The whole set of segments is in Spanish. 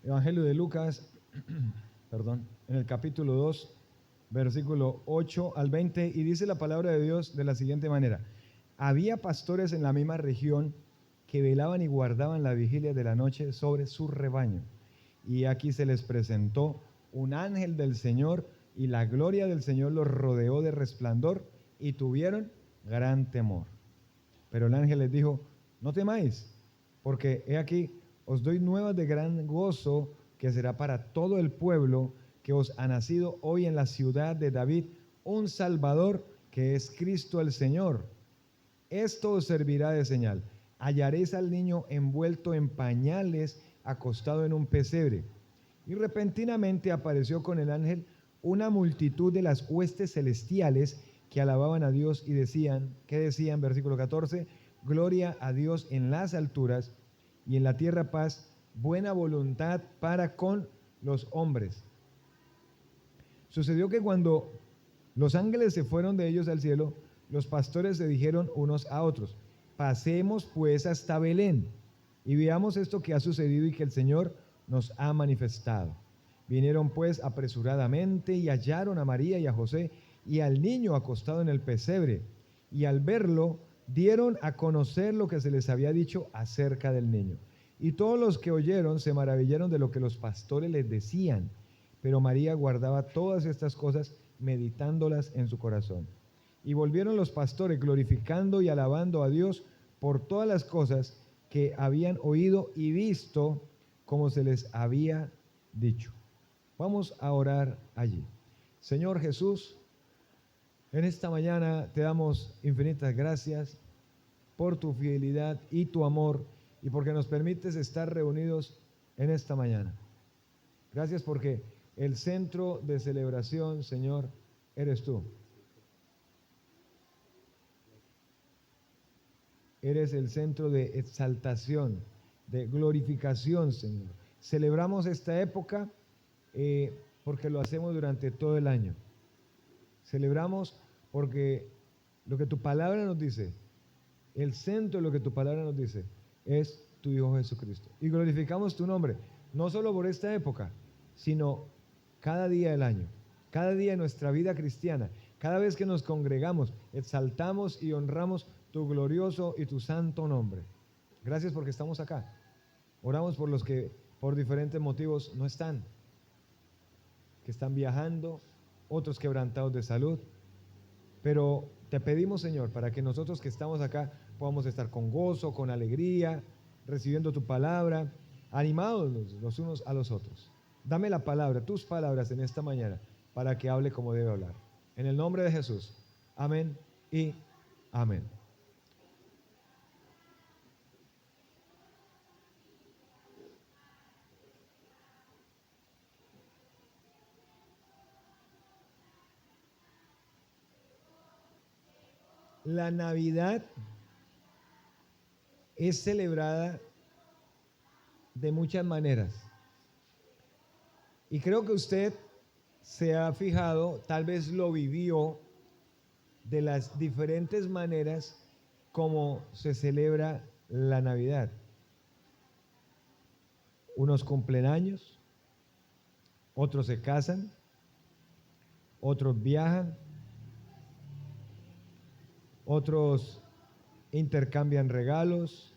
Evangelio de Lucas, perdón, en el capítulo 2, versículo 8 al 20, y dice la palabra de Dios de la siguiente manera: había pastores en la misma región que velaban y guardaban la vigilia de la noche sobre su rebaño. Y aquí se les presentó un ángel del Señor, y la gloria del Señor los rodeó de resplandor, y tuvieron gran temor. Pero el ángel les dijo: no temáis, porque he aquí, os doy nuevas de gran gozo, que será para todo el pueblo, que os ha nacido hoy en la ciudad de David un Salvador, que es Cristo el Señor. Esto os servirá de señal: hallaréis al niño envuelto en pañales, acostado en un pesebre. Y repentinamente apareció con el ángel una multitud de las huestes celestiales, que alababan a Dios y decían, ¿qué decían? Versículo 14: gloria a Dios en las alturas, y en la tierra paz, buena voluntad para con los hombres. Sucedió que cuando los ángeles se fueron de ellos al cielo, los pastores se dijeron unos a otros: pasemos pues hasta Belén y veamos esto que ha sucedido y que el Señor nos ha manifestado. Vinieron pues apresuradamente y hallaron a María y a José y al niño acostado en el pesebre, y al verlo dieron a conocer lo que se les había dicho acerca del niño. Y todos los que oyeron se maravillaron de lo que los pastores les decían. Pero María guardaba todas estas cosas, meditándolas en su corazón. Y volvieron los pastores glorificando y alabando a Dios por todas las cosas que habían oído y visto, como se les había dicho. Vamos a orar allí. Señor Jesús, en esta mañana te damos infinitas gracias por tu fidelidad y tu amor, y porque nos permites estar reunidos en esta mañana. Gracias porque el centro de celebración, Señor, eres tú. Eres el centro de exaltación, de glorificación, Señor. Celebramos esta época porque lo hacemos durante todo el año. Celebramos porque lo que tu palabra nos dice, el centro de lo que tu palabra nos dice, es tu Hijo Jesucristo. Y glorificamos tu nombre, no solo por esta época, sino cada día del año, cada día de nuestra vida cristiana. Cada vez que nos congregamos, exaltamos y honramos tu glorioso y tu santo nombre. Gracias porque estamos acá. Oramos por los que por diferentes motivos no están, que están viajando, otros quebrantados de salud. Pero te pedimos, Señor, para que nosotros que estamos acá podamos estar con gozo, con alegría, recibiendo tu palabra, animados los unos a los otros. Dame la palabra, tus palabras en esta mañana, para que hable como debe hablar. En el nombre de Jesús. Amén y amén. La Navidad es celebrada de muchas maneras. Y creo que usted se ha fijado, tal vez lo vivió, de las diferentes maneras como se celebra la Navidad. Unos cumplen años, otros se casan, otros viajan, otros intercambian regalos,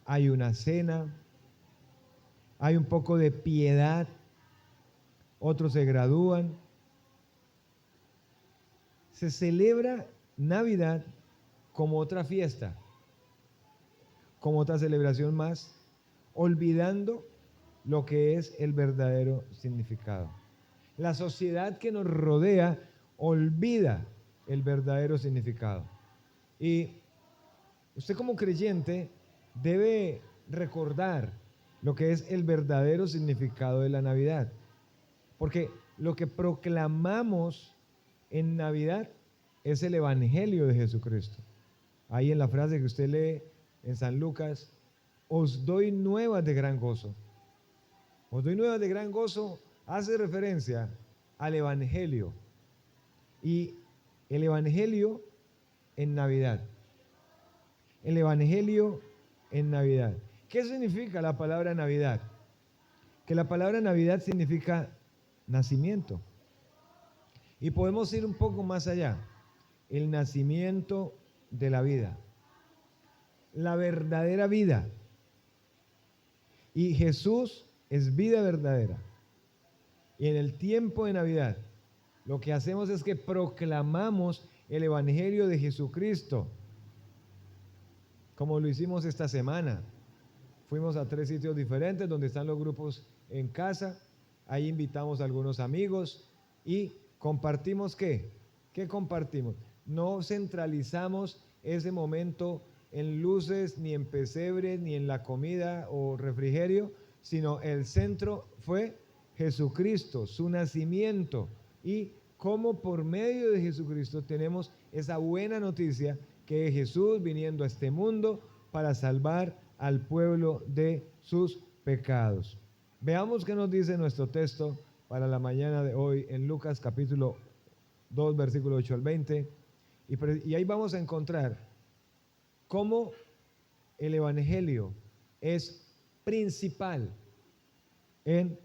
hay una cena, hay un poco de piedad, otros se gradúan. Se celebra Navidad como otra fiesta, como otra celebración más, olvidando lo que es el verdadero significado. La sociedad que nos rodea olvida el verdadero significado. Y usted como creyente debe recordar lo que es el verdadero significado de la Navidad. Porque lo que proclamamos en Navidad es el Evangelio de Jesucristo. Ahí en la frase que usted lee en San Lucas: os doy nuevas de gran gozo. Os doy nuevas de gran gozo hace referencia al Evangelio. Y el Evangelio en Navidad. El Evangelio en Navidad. ¿Qué significa la palabra Navidad? que la palabra Navidad significa nacimiento. Y podemos ir un poco más allá. El nacimiento de la vida. La verdadera vida. Y Jesús es vida verdadera. Y en el tiempo de Navidad, lo que hacemos es que proclamamos el Evangelio de Jesucristo, como lo hicimos esta semana. Fuimos a 3 sitios diferentes donde están los grupos en casa. Ahí invitamos a algunos amigos y compartimos ¿qué? ¿Qué compartimos? No centralizamos ese momento en luces, ni en pesebres, ni en la comida o refrigerio, sino el centro fue Jesucristo, su nacimiento, y cómo por medio de Jesucristo tenemos esa buena noticia que es Jesús viniendo a este mundo para salvar al pueblo de sus pecados. Veamos qué nos dice nuestro texto para la mañana de hoy en Lucas capítulo 2, versículo 8 al 20, y ahí vamos a encontrar cómo el Evangelio es principal en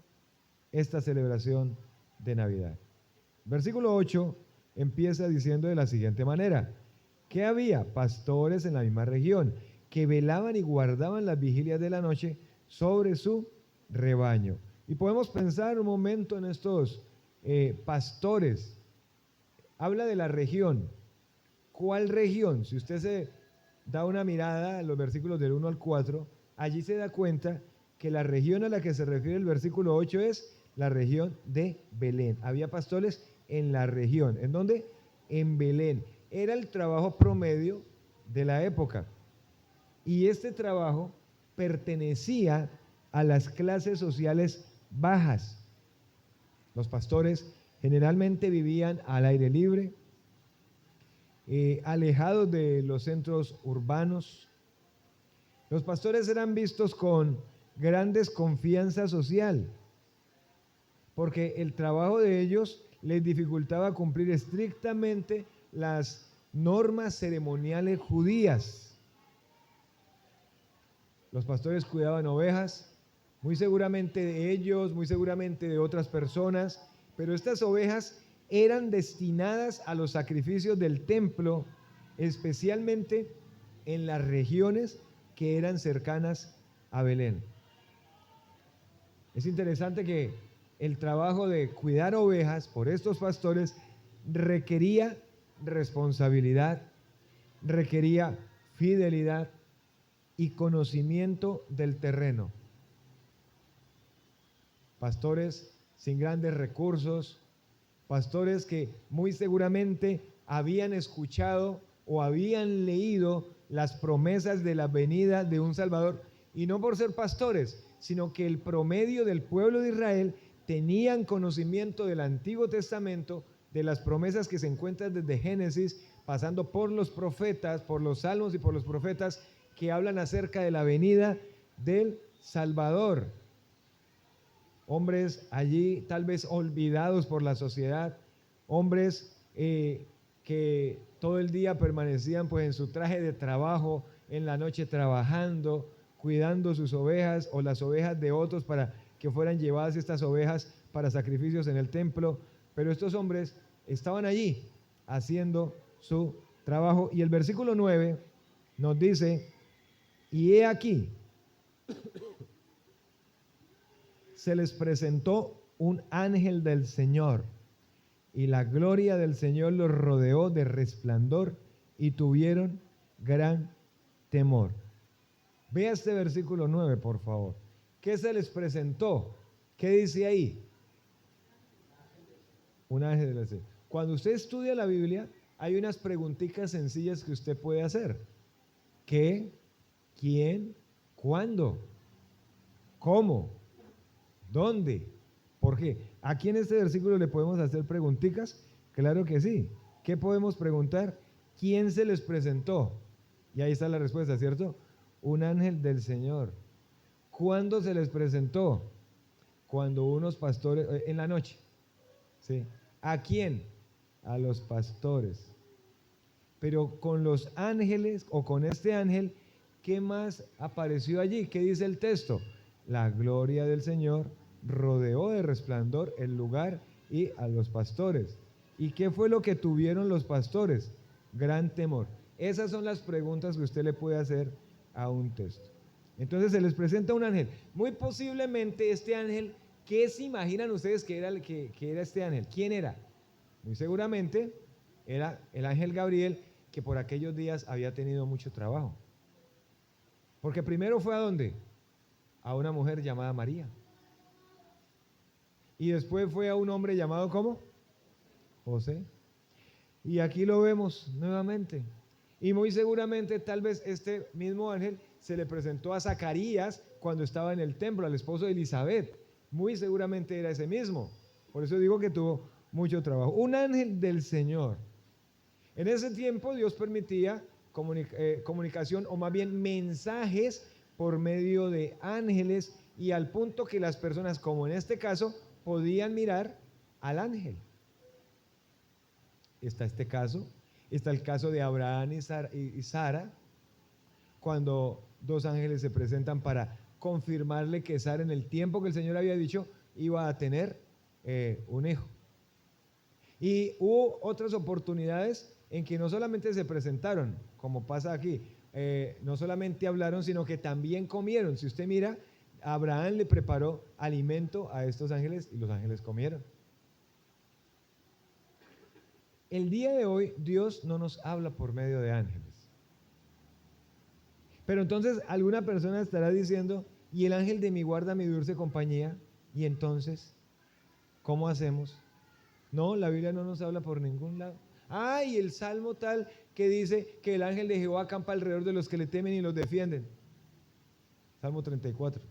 esta celebración de Navidad. Versículo 8 empieza diciendo de la siguiente manera: que había pastores en la misma región que velaban y guardaban las vigilias de la noche sobre su rebaño. Y podemos pensar un momento en estos pastores. Habla de la región. ¿Cuál región? Si usted se da una mirada a los versículos del 1 al 4, allí se da cuenta que la región a la que se refiere el versículo 8 es la región de Belén. Había pastores en la región. ¿En dónde? En Belén. Era el trabajo promedio de la época. Y este trabajo pertenecía a las clases sociales bajas. Los pastores generalmente vivían al aire libre, alejados de los centros urbanos. Los pastores eran vistos con gran desconfianza social, porque el trabajo de ellos les dificultaba cumplir estrictamente las normas ceremoniales judías. Los pastores cuidaban ovejas, muy seguramente de ellos, muy seguramente de otras personas, pero estas ovejas eran destinadas a los sacrificios del templo, especialmente en las regiones que eran cercanas a Belén. Es interesante que el trabajo de cuidar ovejas por estos pastores requería responsabilidad, requería fidelidad y conocimiento del terreno. Pastores sin grandes recursos, pastores que muy seguramente habían escuchado o habían leído las promesas de la venida de un Salvador, y no por ser pastores, sino que el promedio del pueblo de Israel tenían conocimiento del Antiguo Testamento, de las promesas que se encuentran desde Génesis, pasando por los profetas, por los salmos y por los profetas, que hablan acerca de la venida del Salvador. Hombres allí tal vez olvidados por la sociedad, hombres que todo el día permanecían pues en su traje de trabajo, en la noche trabajando, cuidando sus ovejas o las ovejas de otros para que fueran llevadas estas ovejas para sacrificios en el templo. Pero estos hombres estaban allí haciendo su trabajo. Y el versículo 9 nos dice: y he aquí, se les presentó un ángel del Señor, y la gloria del Señor los rodeó de resplandor, y tuvieron gran temor. Vea este versículo 9, por favor. ¿Qué se les presentó? ¿Qué dice ahí? Un ángel del Señor. Cuando usted estudia la Biblia, hay unas preguntitas sencillas que usted puede hacer. ¿Qué? ¿Quién? ¿Cuándo? ¿Cómo? ¿Dónde? ¿Por qué? ¿Aquí en este versículo le podemos hacer preguntitas? Claro que sí. ¿Qué podemos preguntar? ¿Quién se les presentó? Y ahí está la respuesta, ¿cierto? Un ángel del Señor. ¿Cuándo se les presentó? Cuando unos pastores, en la noche. ¿Sí? ¿A quién? A los pastores. Pero con los ángeles o con este ángel, ¿qué más apareció allí? ¿Qué dice el texto? La gloria del Señor rodeó de resplandor el lugar y a los pastores. ¿Y qué fue lo que tuvieron los pastores? Gran temor. Esas son las preguntas que usted le puede hacer a un texto. Entonces se les presenta un ángel. Muy posiblemente este ángel, ¿qué se imaginan ustedes que era este ángel? ¿Quién era? Muy seguramente era el ángel Gabriel, que por aquellos días había tenido mucho trabajo. Porque primero fue ¿a dónde? A una mujer llamada María. Y después fue a un hombre llamado ¿cómo? José. Y aquí lo vemos nuevamente. Y muy seguramente tal vez este mismo ángel se le presentó a Zacarías cuando estaba en el templo, al esposo de Elizabeth. Muy seguramente era ese mismo. Por eso digo que tuvo mucho trabajo. Un ángel del Señor. En ese tiempo Dios permitía comunicación, o más bien mensajes, por medio de ángeles, y al punto que las personas, como en este caso, podían mirar al ángel. Está este caso, está el caso de Abraham y Sara, cuando dos ángeles se presentan para confirmarle que Sara, en el tiempo que el Señor había dicho, iba a tener un hijo. Y hubo otras oportunidades en que no solamente se presentaron, como pasa aquí, no solamente hablaron, sino que también comieron. Si usted mira, Abraham le preparó alimento a estos ángeles y los ángeles comieron. El día de hoy Dios no nos habla por medio de ángeles. Pero entonces alguna persona estará diciendo, ¿y el ángel de mi guarda mi dulce compañía? Y entonces, ¿cómo hacemos? No, la Biblia no nos habla por ningún lado. Y el salmo tal que dice que el ángel de Jehová acampa alrededor de los que le temen y los defienden. Salmo 34.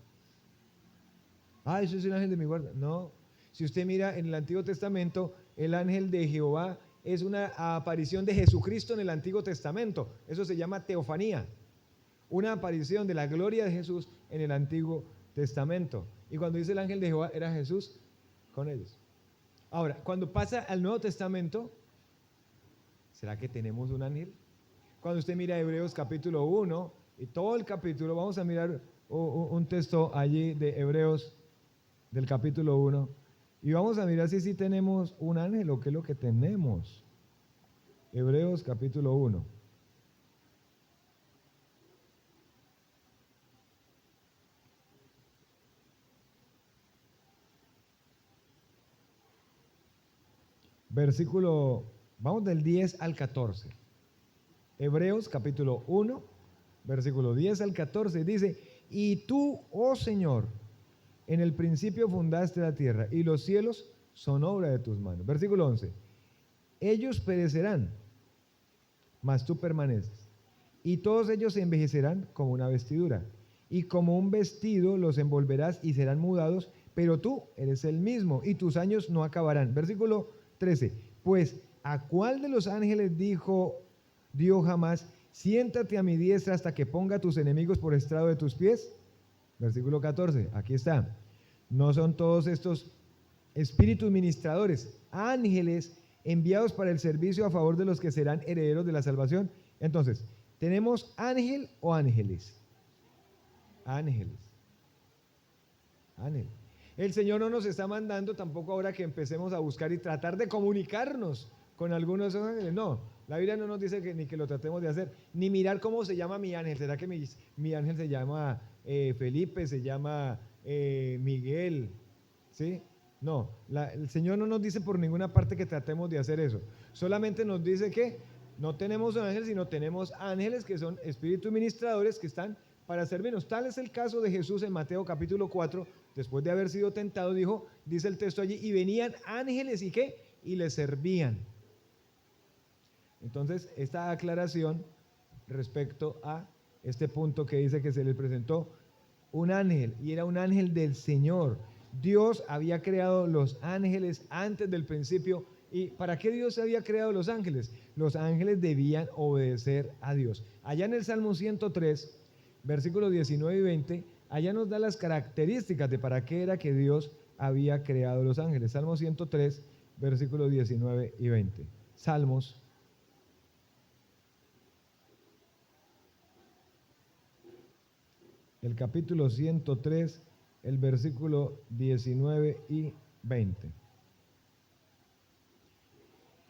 Eso es el ángel de mi guarda. No, si usted mira en el Antiguo Testamento, el ángel de Jehová es una aparición de Jesucristo en el Antiguo Testamento. Eso se llama teofanía. Una aparición de la gloria de Jesús en el Antiguo Testamento. Y cuando dice el ángel de Jehová, era Jesús con ellos. Ahora, cuando pasa al Nuevo Testamento, ¿será que tenemos un ángel? Cuando usted mira Hebreos capítulo 1 y todo el capítulo, vamos a mirar un texto allí de Hebreos del capítulo 1 y vamos a mirar si sí tenemos un ángel o qué es lo que tenemos. Hebreos capítulo 1. Versículo, vamos del 10 al 14. Hebreos capítulo 1, versículo 10 al 14, dice: y tú, oh Señor, en el principio fundaste la tierra, y los cielos son obra de tus manos. Versículo 11, ellos perecerán, mas tú permaneces, y todos ellos se envejecerán como una vestidura, y como un vestido los envolverás y serán mudados, pero tú eres el mismo, y tus años no acabarán. Versículo 13, pues ¿a cuál de los ángeles dijo Dios jamás: siéntate a mi diestra hasta que ponga a tus enemigos por estrado de tus pies? Versículo 14, aquí está. ¿No son todos estos espíritus ministradores, ángeles enviados para el servicio a favor de los que serán herederos de la salvación? Entonces, ¿tenemos ángel o ángeles? Ángeles. Ángeles. El Señor no nos está mandando tampoco ahora que empecemos a buscar y tratar de comunicarnos con algunos de esos ángeles. No, la Biblia no nos dice que ni que lo tratemos de hacer, ni mirar cómo se llama mi ángel. ¿Será que mi ángel se llama Felipe, se llama Miguel? ¿Sí? No, el Señor no nos dice por ninguna parte que tratemos de hacer eso. Solamente nos dice que no tenemos ángeles, sino tenemos ángeles que son espíritus ministradores que están para servirnos. Tal es el caso de Jesús en Mateo capítulo 4, después de haber sido tentado, dice el texto allí, y venían ángeles y ¿qué? Y le servían. Entonces, esta aclaración respecto a este punto que dice que se le presentó un ángel, y era un ángel del Señor. Dios había creado los ángeles antes del principio. ¿Y para qué Dios había creado los ángeles? Los ángeles debían obedecer a Dios. Allá en el Salmo 103, versículos 19 y 20, allá nos da las características de para qué era que Dios había creado los ángeles. Salmo 103, versículos 19 y 20. Salmos. El capítulo 103, el versículo 19 y 20.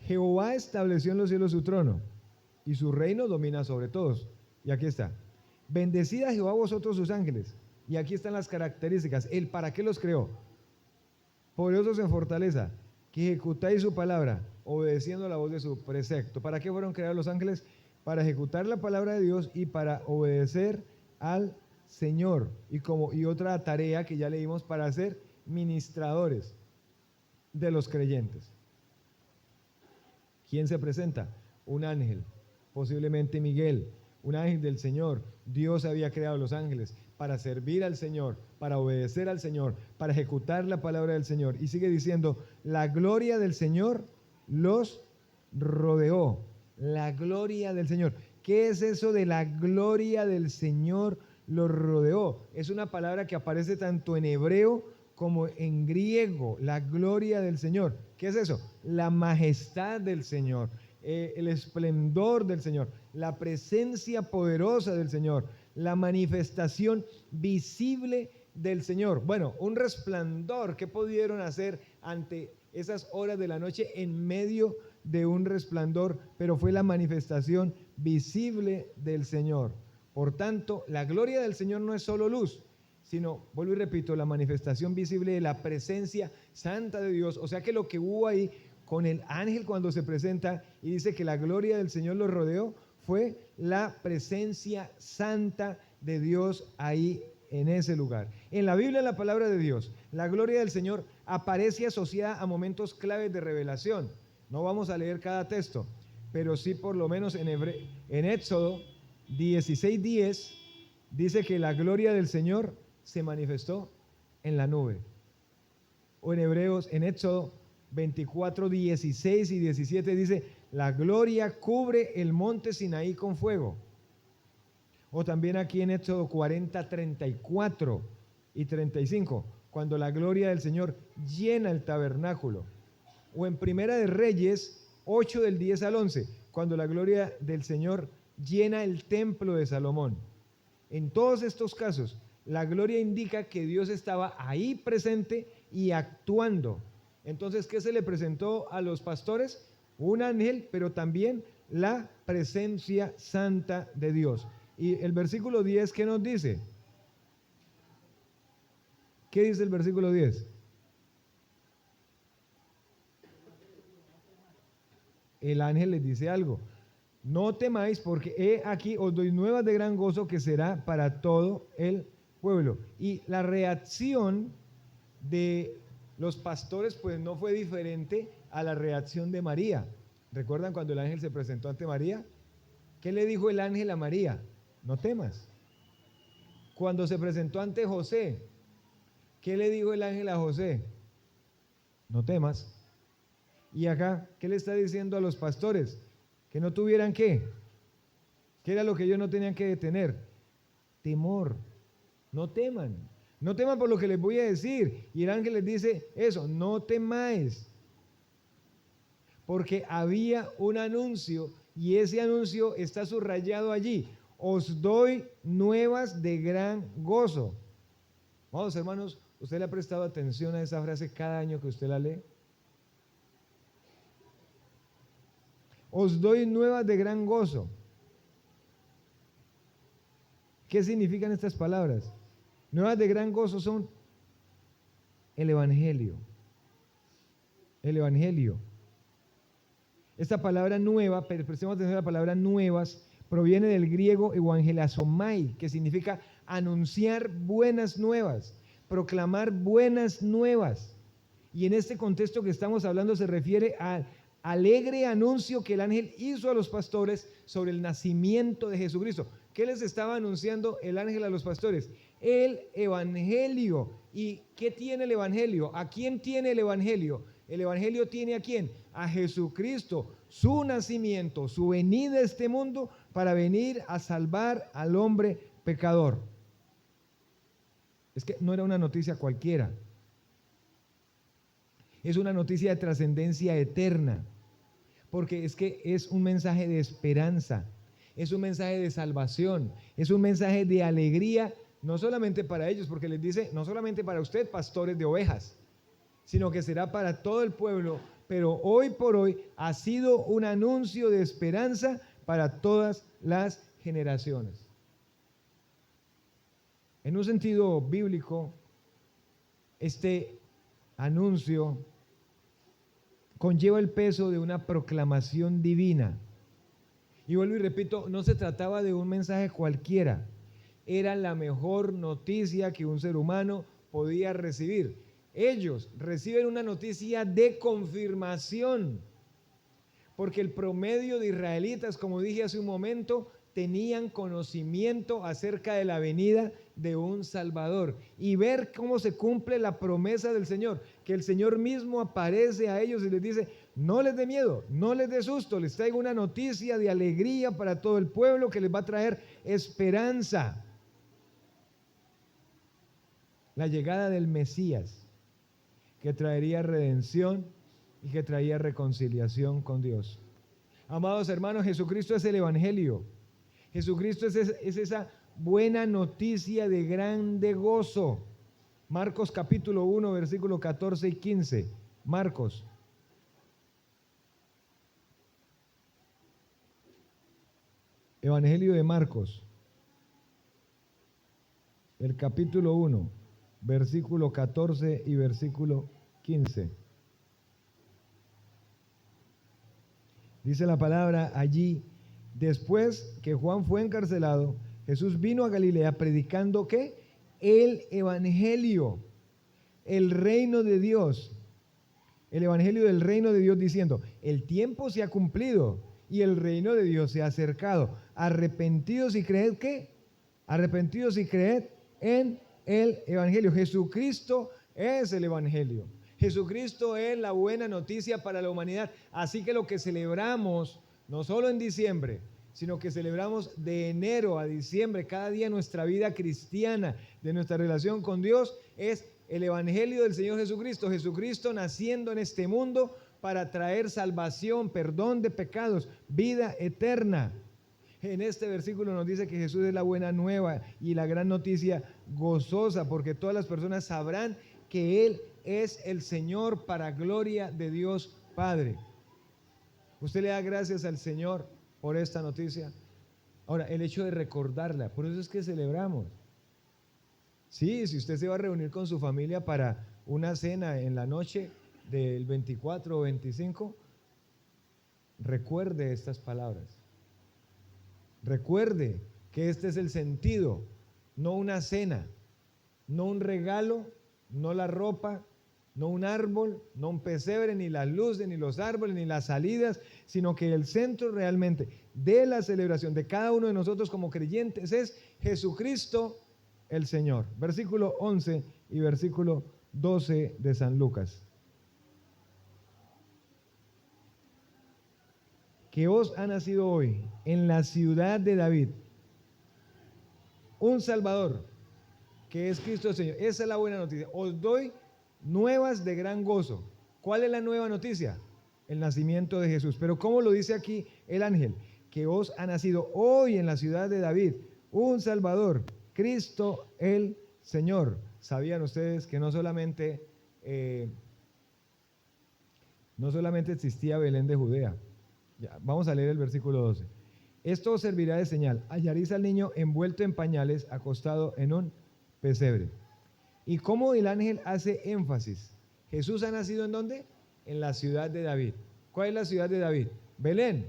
Jehová estableció en los cielos su trono, y su reino domina sobre todos. Y aquí está. Bendecid a Jehová vosotros sus ángeles. Y aquí están las características. El para qué los creó. Poderosos en fortaleza, que ejecutáis su palabra, obedeciendo la voz de su precepto. ¿Para qué fueron creados los ángeles? Para ejecutar la palabra de Dios y para obedecer al Señor. Y otra tarea que ya leímos, para ser ministradores de los creyentes. ¿Quién se presenta? Un ángel, posiblemente Miguel, un ángel del Señor. Dios había creado los ángeles para servir al Señor, para obedecer al Señor, para ejecutar la palabra del Señor. Y sigue diciendo, la gloria del Señor los rodeó. La gloria del Señor. ¿Qué es eso de la gloria del Señor los rodeó? Es una palabra que aparece tanto en hebreo como en griego, la gloria del Señor. ¿Qué es eso? La majestad del Señor, el esplendor del Señor, la presencia poderosa del Señor, la manifestación visible del Señor. Bueno, un resplandor. ¿Qué pudieron hacer ante esas horas de la noche en medio de un resplandor? Pero fue la manifestación visible del Señor. Por tanto, la gloria del Señor no es solo luz, sino, vuelvo y repito, la manifestación visible de la presencia santa de Dios. O sea que lo que hubo ahí con el ángel cuando se presenta y dice que la gloria del Señor lo rodeó, fue la presencia santa de Dios ahí en ese lugar. En la Biblia, en la palabra de Dios, la gloria del Señor aparece asociada a momentos claves de revelación. No vamos a leer cada texto, pero sí por lo menos en Éxodo 16:10 dice que la gloria del Señor se manifestó en la nube. O en Éxodo 24:16 y 17 dice, la gloria cubre el monte Sinaí con fuego. O también aquí en Éxodo 40:34 y 35, cuando la gloria del Señor llena el tabernáculo. O en Primera de Reyes 8 del 10 al 11, cuando la gloria del Señor llena el templo de Salomón. En todos estos casos, la gloria indica que Dios estaba ahí presente y actuando. Entonces, ¿qué se le presentó a los pastores? Un ángel, pero también la presencia santa de Dios. Y el versículo 10, ¿qué nos dice? ¿Qué dice el versículo 10? El ángel les dice algo. No temáis, porque he aquí os doy nuevas de gran gozo que será para todo el pueblo. Y la reacción de los pastores pues no fue diferente a la reacción de María. ¿Recuerdan cuando el ángel se presentó ante María? ¿Qué le dijo el ángel a María? No temas. Cuando se presentó ante José, ¿qué le dijo el ángel a José? No temas. Y acá, ¿qué le está diciendo a los pastores? Que no tuvieran ¿qué? ¿Qué era lo que ellos no tenían que tener? Temor. No teman. No teman por lo que les voy a decir. Y el ángel les dice eso, no temáis. Porque había un anuncio y ese anuncio está subrayado allí. Os doy nuevas de gran gozo. Vamos, hermanos, ¿usted le ha prestado atención a esa frase cada año que usted la lee? Os doy nuevas de gran gozo. ¿Qué significan estas palabras? Nuevas de gran gozo son el Evangelio. El Evangelio. Esta palabra nueva, prestemos atención a la palabra nuevas, proviene del griego evangelazomai, que significa anunciar buenas nuevas, proclamar buenas nuevas. Y en este contexto que estamos hablando se refiere al alegre anuncio que el ángel hizo a los pastores sobre el nacimiento de Jesucristo. ¿Qué les estaba anunciando el ángel a los pastores? El Evangelio. ¿Y qué tiene el Evangelio? ¿A quién tiene el Evangelio? El Evangelio tiene ¿a quién? A Jesucristo, su nacimiento, su venida a este mundo para venir a salvar al hombre pecador. Es que no era una noticia cualquiera. Es una noticia de trascendencia eterna, porque es que es un mensaje de esperanza, es un mensaje de salvación, es un mensaje de alegría no solamente para ellos, porque les dice, no solamente para usted, pastores de ovejas, sino que será para todo el pueblo, pero hoy por hoy ha sido un anuncio de esperanza para todas las generaciones. En un sentido bíblico, este anuncio conlleva el peso de una proclamación divina. Y vuelvo y repito, no se trataba de un mensaje cualquiera, era la mejor noticia que un ser humano podía recibir. Ellos reciben una noticia de confirmación, porque el promedio de israelitas, como dije hace un momento, tenían conocimiento acerca de la venida de un Salvador y ver cómo se cumple la promesa del Señor, que el Señor mismo aparece a ellos y les dice, no les dé miedo, no les dé susto, les traigo una noticia de alegría para todo el pueblo que les va a traer esperanza. La llegada del Mesías, que traería redención y que traía reconciliación con Dios. Amados hermanos, Jesucristo es el Evangelio. Jesucristo es esa buena noticia de grande gozo. Marcos capítulo 1, versículo 14 y 15. Marcos. Evangelio de Marcos. El capítulo 1, versículo 14 y versículo 15. Dice la palabra allí, después que Juan fue encarcelado, Jesús vino a Galilea predicando ¿qué? El Evangelio, el reino de Dios, el Evangelio del reino de Dios diciendo, el tiempo se ha cumplido y el reino de Dios se ha acercado. Arrepentidos y creed ¿qué? Arrepentidos y creed en el Evangelio. Jesucristo es el Evangelio. Jesucristo es la buena noticia para la humanidad. Así que lo que celebramos, no solo en diciembre, sino que celebramos de enero a diciembre, cada día nuestra vida cristiana, de nuestra relación con Dios, es el Evangelio del Señor Jesucristo. Jesucristo naciendo en este mundo para traer salvación, perdón de pecados, vida eterna. En este versículo nos dice que Jesús es la buena nueva y la gran noticia gozosa, porque todas las personas sabrán que Él es el Señor para gloria de Dios Padre. Usted le da gracias al Señor por esta noticia. Ahora, el hecho de recordarla, por eso es que celebramos. Sí, si usted se va a reunir con su familia para una cena en la noche del 24 o 25, recuerde estas palabras. Recuerde que este es el sentido, no una cena, no un regalo, no la ropa, no un árbol, no un pesebre, ni las luces, ni los árboles, ni las salidas, sino que el centro realmente de la celebración de cada uno de nosotros como creyentes es Jesucristo el Señor. Versículo 11 y versículo 12 de San Lucas. Que os ha nacido hoy en la ciudad de David un Salvador, que es Cristo el Señor. Esa es la buena noticia. Os doy nuevas de gran gozo. ¿Cuál es la nueva noticia? El nacimiento de Jesús. Pero ¿cómo lo dice aquí el ángel? Que os ha nacido hoy en la ciudad de David un Salvador, Cristo el Señor. ¿Sabían ustedes que no solamente existía Belén de Judea? Ya, vamos a leer el versículo 12. Esto os servirá de señal. Hallaréis al niño envuelto en pañales, acostado en un pesebre. ¿Y cómo el ángel hace énfasis? Jesús ha nacido ¿en dónde? En la ciudad de David. ¿Cuál es la ciudad de David? Belén.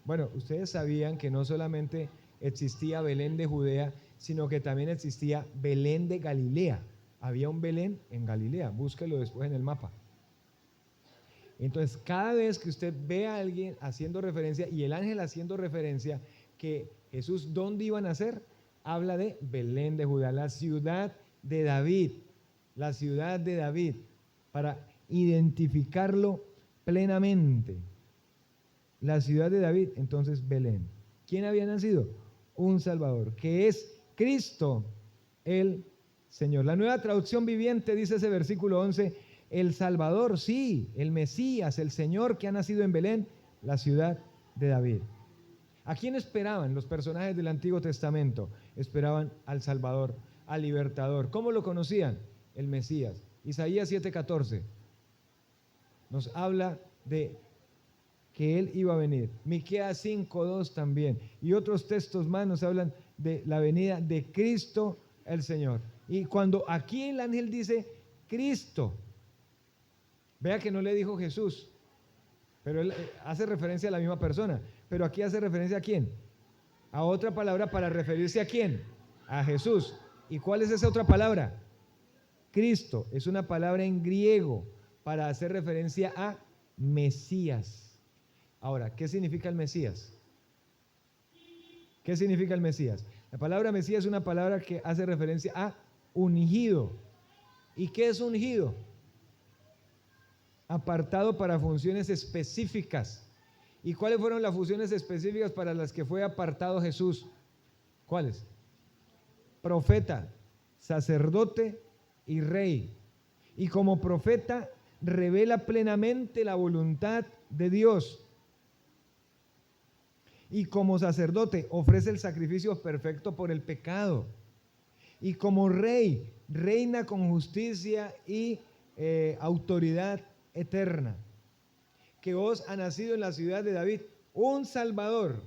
Bueno, ustedes sabían que no solamente existía Belén de Judea, sino que también existía Belén de Galilea. Había un Belén en Galilea. Búsquelo después en el mapa. Entonces, cada vez que usted ve a alguien haciendo referencia y el ángel haciendo referencia que Jesús, ¿dónde iba a nacer? Habla de Belén de Judá, la ciudad de David, la ciudad de David, para identificarlo plenamente. La ciudad de David, entonces Belén. ¿Quién había nacido? Un Salvador, que es Cristo el Señor. La Nueva Traducción Viviente dice ese versículo 11, el Salvador, sí, el Mesías, el Señor que ha nacido en Belén, la ciudad de David. ¿A quién esperaban los personajes del Antiguo Testamento? Esperaban al Salvador, al libertador. ¿Cómo lo conocían? El Mesías. Isaías 7:14 nos habla de que Él iba a venir. Miqueas 5:2 también. Y otros textos más nos hablan de la venida de Cristo el Señor. Y cuando aquí el ángel dice Cristo, vea que no le dijo Jesús, pero él hace referencia a la misma persona. Pero aquí hace referencia a quién? A otra palabra para referirse a quién? A Jesús. ¿Y cuál es esa otra palabra? Cristo. Es una palabra en griego para hacer referencia a Mesías. Ahora, ¿qué significa el Mesías? ¿Qué significa el Mesías? La palabra Mesías es una palabra que hace referencia a ungido. ¿Y qué es ungido? Apartado para funciones específicas. ¿Y cuáles fueron las funciones específicas para las que fue apartado Jesús? ¿Cuáles? Profeta, sacerdote y rey. Y como profeta revela plenamente la voluntad de Dios. Y como sacerdote ofrece el sacrificio perfecto por el pecado. Y como rey reina con justicia y autoridad eterna. Que os ha nacido en la ciudad de David un Salvador,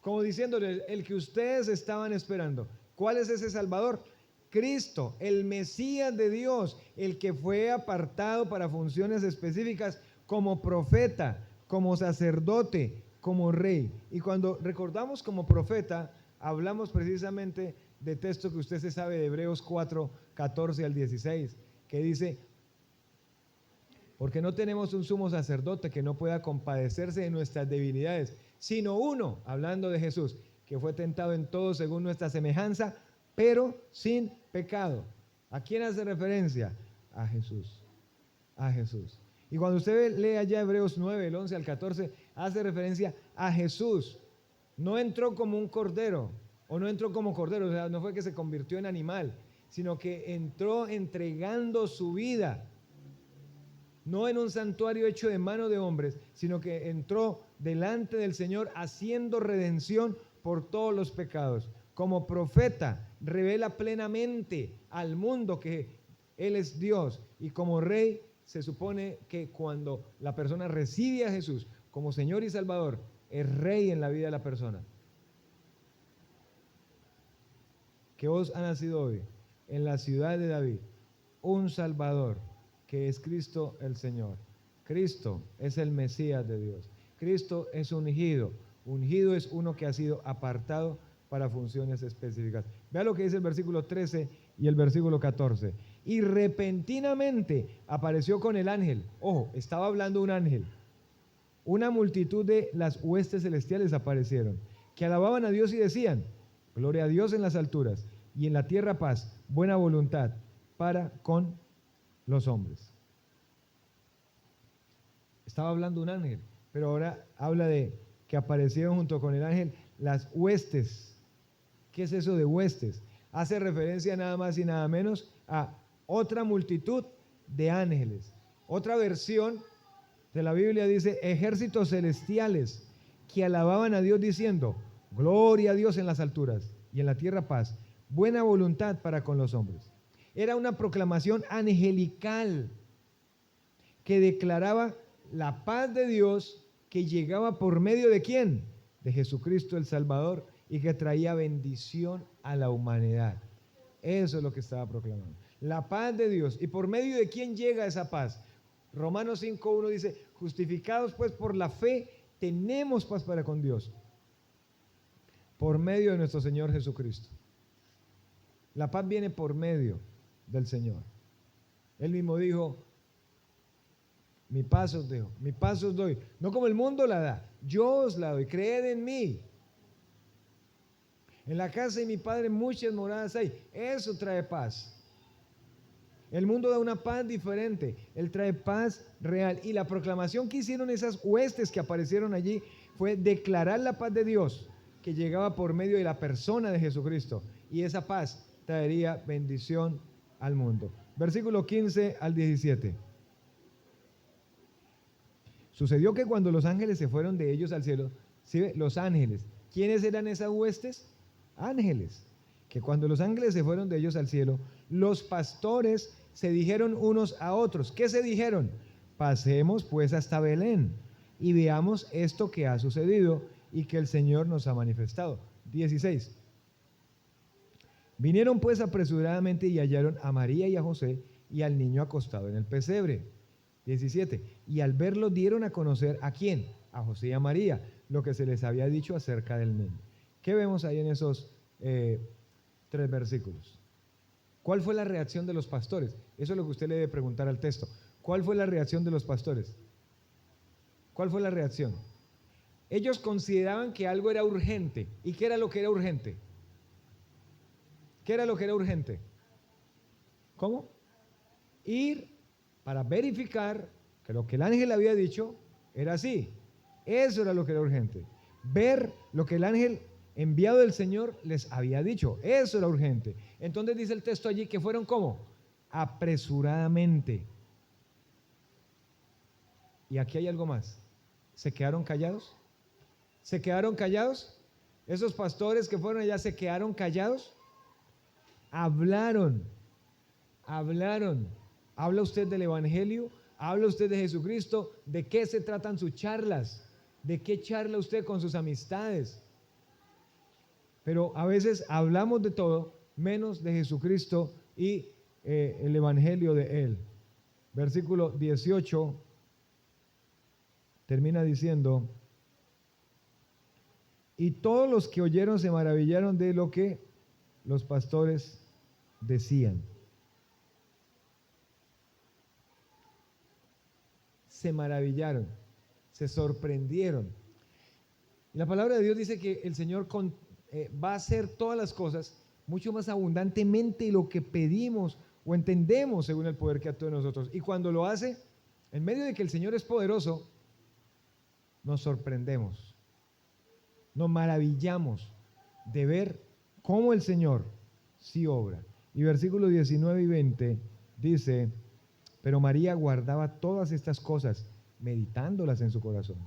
como diciéndole, el que ustedes estaban esperando. ¿Cuál es ese Salvador? Cristo, el Mesías de Dios, el que fue apartado para funciones específicas como profeta, como sacerdote, como rey. Y cuando recordamos como profeta, hablamos precisamente de texto que usted se sabe de Hebreos 4, 14 al 16, que dice: porque no tenemos un sumo sacerdote que no pueda compadecerse de nuestras debilidades, sino uno, hablando de Jesús, que fue tentado en todo según nuestra semejanza, pero sin pecado. ¿A quién hace referencia? A Jesús. A Jesús. Y cuando usted lee allá Hebreos 9, el 11 al 14, hace referencia a Jesús. No entró como un cordero, o no entró como cordero, o sea, no fue que se convirtió en animal, sino que entró entregando su vida. No en un santuario hecho de mano de hombres, sino que entró delante del Señor haciendo redención por todos los pecados. Como profeta, revela plenamente al mundo que Él es Dios. Y como rey, se supone que cuando la persona recibe a Jesús como Señor y Salvador, es rey en la vida de la persona. Que os ha nacido hoy en la ciudad de David un Salvador, que es Cristo el Señor. Cristo es el Mesías de Dios. Cristo es ungido. Ungido es uno que ha sido apartado para funciones específicas. Vea lo que dice el versículo 13 y el versículo 14. Y repentinamente apareció con el ángel. Ojo, estaba hablando un ángel. Una multitud de las huestes celestiales aparecieron, que alababan a Dios y decían: gloria a Dios en las alturas y en la tierra paz, buena voluntad para con los hombres. Estaba hablando un ángel, pero ahora habla de que aparecieron junto con el ángel las huestes. ¿Qué es eso de huestes? Hace referencia nada más y nada menos a otra multitud de ángeles. Otra versión de la Biblia dice ejércitos celestiales que alababan a Dios diciendo: gloria a Dios en las alturas y en la tierra paz, buena voluntad para con los hombres. Era una proclamación angelical que declaraba la paz de Dios, que llegaba por medio de ¿quién? De Jesucristo el Salvador, y que traía bendición a la humanidad. Eso es lo que estaba proclamando. La paz de Dios. ¿Y por medio de quién llega esa paz? Romanos 5:1 dice: justificados pues por la fe, tenemos paz para con Dios, por medio de nuestro Señor Jesucristo. La paz viene por medio del Señor. Él mismo dijo: mi paz os dejo, mi paz os doy, no como el mundo la da, yo os la doy, creed en mí. En la casa de mi Padre muchas moradas hay. Eso trae paz. El mundo da una paz diferente, Él trae paz real. Y la proclamación que hicieron esas huestes que aparecieron allí fue declarar la paz de Dios, que llegaba por medio de la persona de Jesucristo. Y esa paz traería bendición al mundo. Versículo 15 al 17. Sucedió que cuando los ángeles se fueron de ellos al cielo, ¿sí? Los ángeles, ¿quiénes eran esas huestes? Ángeles. que cuando los ángeles se fueron de ellos al cielo, los pastores se dijeron unos a otros. ¿Qué se dijeron? Pasemos pues hasta Belén y veamos esto que ha sucedido y que el Señor nos ha manifestado. 16. Vinieron pues apresuradamente y hallaron a María y a José y al niño acostado en el pesebre. 17. Y al verlo dieron a conocer ¿a quién? A José y a María, lo que se les había dicho acerca del niño. ¿Qué vemos ahí en esos 3 versículos? ¿Cuál fue la reacción de los pastores? Eso es lo que usted le debe preguntar al texto. ¿Cuál fue la reacción de los pastores? ¿Cuál fue la reacción? Ellos consideraban que algo era urgente. ¿Y qué era lo que era urgente? ¿Qué era lo que era urgente? ¿Cómo? Ir para verificar que lo que el ángel había dicho era así. Eso era lo que era urgente. Ver lo que el ángel enviado del Señor les había dicho. Eso era urgente. Entonces dice el texto allí que fueron ¿cómo? Apresuradamente. Y aquí hay algo más. ¿Se quedaron callados? ¿Se quedaron callados? Esos pastores que fueron allá se quedaron callados. Hablaron. ¿Habla usted del Evangelio? ¿Habla usted de Jesucristo? ¿De qué se tratan sus charlas? ¿De qué charla usted con sus amistades? Pero a veces hablamos de todo menos de Jesucristo y el Evangelio de Él. Versículo 18 termina diciendo: y todos los que oyeron se maravillaron de lo que los pastores decían. Se maravillaron, se sorprendieron. Y la palabra de Dios dice que el Señor va a hacer todas las cosas mucho más abundantemente de lo que pedimos o entendemos según el poder que actúa en nosotros. Y cuando lo hace, en medio de que el Señor es poderoso, nos sorprendemos, nos maravillamos de ver cómo el Señor sí obra. Y versículos 19 y 20 dice: pero María guardaba todas estas cosas, meditándolas en su corazón.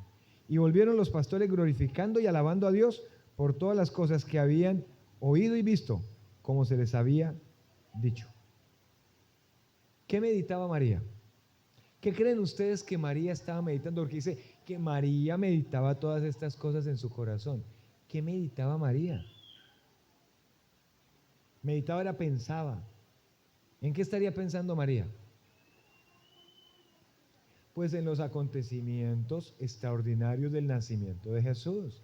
Y volvieron los pastores glorificando y alabando a Dios por todas las cosas que habían oído y visto, como se les había dicho. ¿Qué meditaba María? ¿Qué creen ustedes que María estaba meditando? Porque dice que María meditaba todas estas cosas en su corazón. ¿Qué meditaba María? Meditaba, era pensaba. ¿En qué estaría pensando María? Pues en los acontecimientos extraordinarios del nacimiento de Jesús.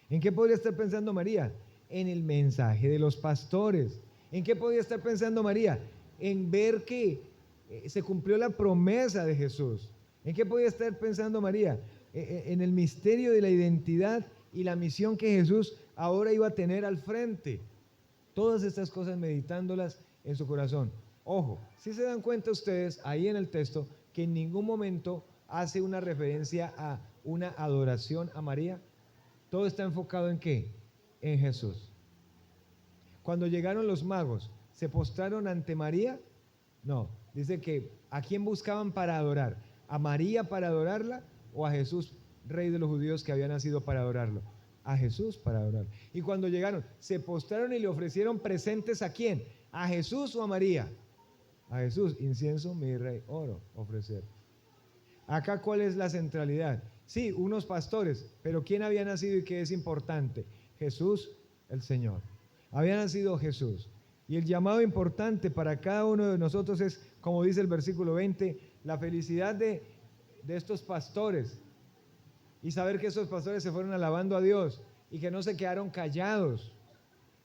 ¿En qué podría estar pensando María? En el mensaje de los pastores. ¿En qué podría estar pensando María? En ver que se cumplió la promesa de Jesús. ¿En qué podría estar pensando María? En el misterio de la identidad y la misión que Jesús ahora iba a tener al frente. Todas estas cosas meditándolas en su corazón. Ojo, si se dan cuenta ustedes ahí en el texto que en ningún momento hace una referencia a una adoración a María. Todo está enfocado ¿en qué? En Jesús. Cuando llegaron los magos, ¿se postraron ante María? No, dice que ¿a quién buscaban para adorar? ¿A María para adorarla o a Jesús, rey de los judíos, que había nacido para adorarlo? A Jesús para adorar. Y cuando llegaron, ¿se postraron y le ofrecieron presentes a quién? ¿A Jesús o a María? A Jesús, incienso, mirra y oro ofrecer. Acá, ¿cuál es la centralidad? Sí, unos pastores, pero ¿quién había nacido y qué es importante? Jesús, el Señor. Había nacido Jesús. Y el llamado importante para cada uno de nosotros es, como dice el versículo 20, la felicidad de estos pastores. Y saber que esos pastores se fueron alabando a Dios y que no se quedaron callados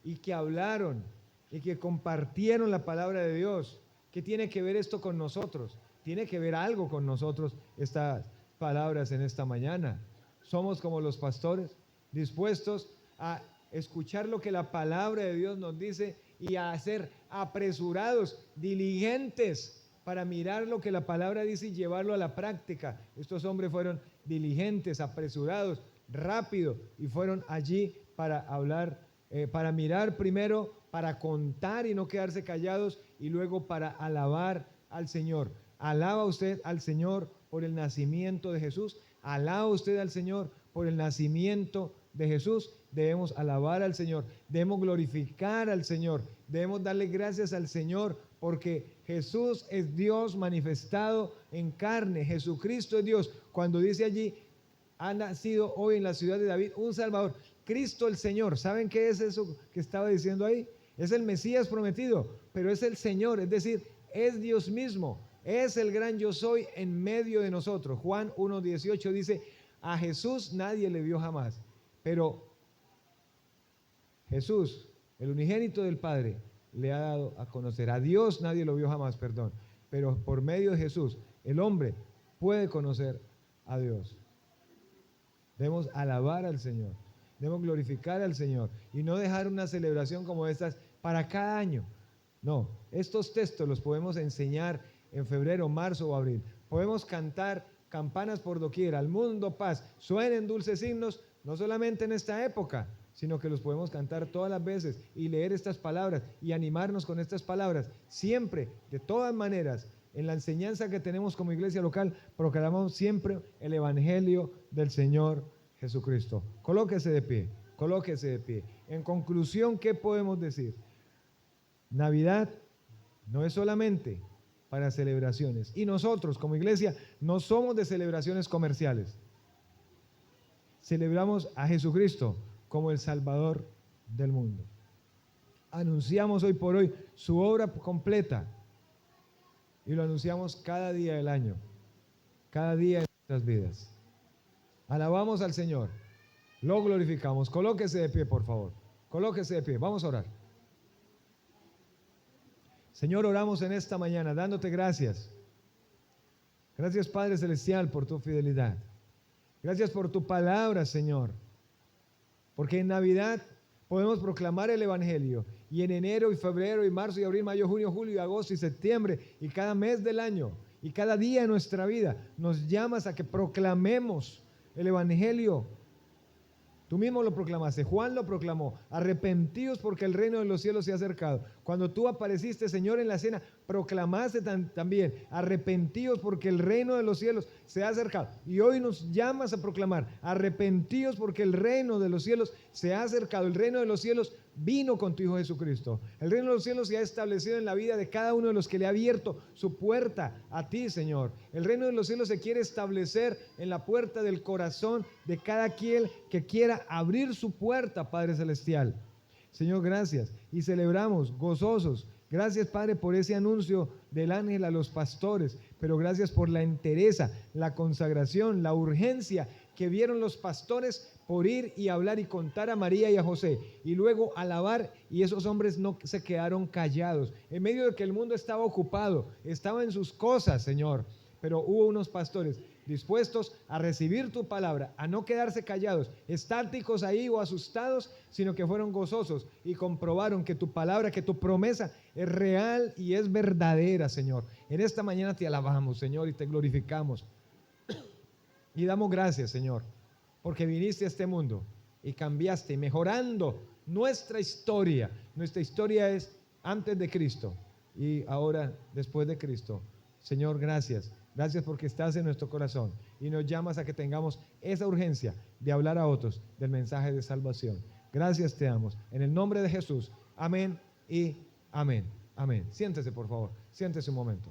y que hablaron y que compartieron la palabra de Dios. ¿Qué tiene que ver esto con nosotros? Tiene que ver algo con nosotros estas palabras en esta mañana. Somos como los pastores, dispuestos a escuchar lo que la palabra de Dios nos dice y a ser apresurados, diligentes para mirar lo que la palabra dice y llevarlo a la práctica. Estos hombres fueron diligentes, apresurados, rápido y fueron allí para hablar, para mirar primero, para contar y no quedarse callados y luego para alabar al Señor. ¿Alaba usted al Señor por el nacimiento de Jesús? ¿Alaba usted al Señor por el nacimiento de Jesús, debemos alabar al Señor, debemos glorificar al Señor, debemos darle gracias al Señor, porque Jesús es Dios manifestado en carne, Jesucristo es Dios. Cuando dice allí, ha nacido hoy en la ciudad de David un Salvador, Cristo el Señor. ¿Saben qué es eso que estaba diciendo ahí? Es el Mesías prometido, pero es el Señor, es decir, es Dios mismo, es el gran yo soy en medio de nosotros. Juan 1:18 dice, a Jesús nadie le vio jamás, pero Jesús, el unigénito del Padre, le ha dado a conocer. A Dios nadie lo vio jamás, perdón, pero por medio de Jesús, el hombre puede conocer a Dios. Debemos alabar al Señor, debemos glorificar al Señor y no dejar una celebración como estas para cada año. No, estos textos los podemos enseñar en febrero, marzo o abril. Podemos cantar campanas por doquier, al mundo paz, suenen dulces himnos, no solamente en esta época, sino que los podemos cantar todas las veces y leer estas palabras y animarnos con estas palabras. Siempre, de todas maneras, en la enseñanza que tenemos como iglesia local, proclamamos siempre el Evangelio del Señor Jesucristo. Colóquese de pie, colóquese de pie. En conclusión, ¿qué podemos decir? Navidad no es solamente para celebraciones. Y nosotros como iglesia no somos de celebraciones comerciales. Celebramos a Jesucristo como el Salvador del mundo. Anunciamos hoy por hoy su obra completa y lo anunciamos cada día del año, cada día de nuestras vidas. Alabamos al Señor, lo glorificamos. Colóquese de pie, por favor. Colóquese de pie, vamos a orar. Señor, oramos en esta mañana dándote gracias. Gracias, Padre Celestial, por tu fidelidad. Gracias por tu palabra, Señor. Porque en Navidad podemos proclamar el Evangelio. Y en enero y febrero y marzo y abril, mayo, junio, julio y agosto y septiembre y cada mes del año y cada día de nuestra vida nos llamas a que proclamemos el Evangelio. Tú mismo lo proclamaste, Juan lo proclamó, arrepentidos porque el reino de los cielos se ha acercado. Cuando tú apareciste, Señor, en la cena, proclamaste también, arrepentidos porque el reino de los cielos se ha acercado. Y hoy nos llamas a proclamar, arrepentidos porque el reino de los cielos se ha acercado. El reino de los cielos vino con tu Hijo Jesucristo. El reino de los cielos se ha establecido en la vida de cada uno de los que le ha abierto su puerta a ti, Señor. El reino de los cielos se quiere establecer en la puerta del corazón de cada quien que quiera abrir su puerta, Padre Celestial. Señor, gracias. Y celebramos gozosos. Gracias, Padre, por ese anuncio del ángel a los pastores, pero gracias por la entereza, la consagración, la urgencia que vieron los pastores por ir y hablar y contar a María y a José, y luego alabar, y esos hombres no se quedaron callados, en medio de que el mundo estaba ocupado, estaba en sus cosas, Señor, pero hubo unos pastores dispuestos a recibir tu palabra, a no quedarse callados, estáticos ahí o asustados, sino que fueron gozosos y comprobaron que tu palabra, que tu promesa es real y es verdadera, Señor. En esta mañana te alabamos, Señor, y te glorificamos. Y damos gracias, Señor, porque viniste a este mundo y cambiaste, mejorando nuestra historia. Nuestra historia es antes de Cristo y ahora después de Cristo. Señor, gracias. Gracias porque estás en nuestro corazón y nos llamas a que tengamos esa urgencia de hablar a otros del mensaje de salvación. Gracias te damos. En el nombre de Jesús. Amén y amén. Amén. Siéntese, por favor. Siéntese un momento.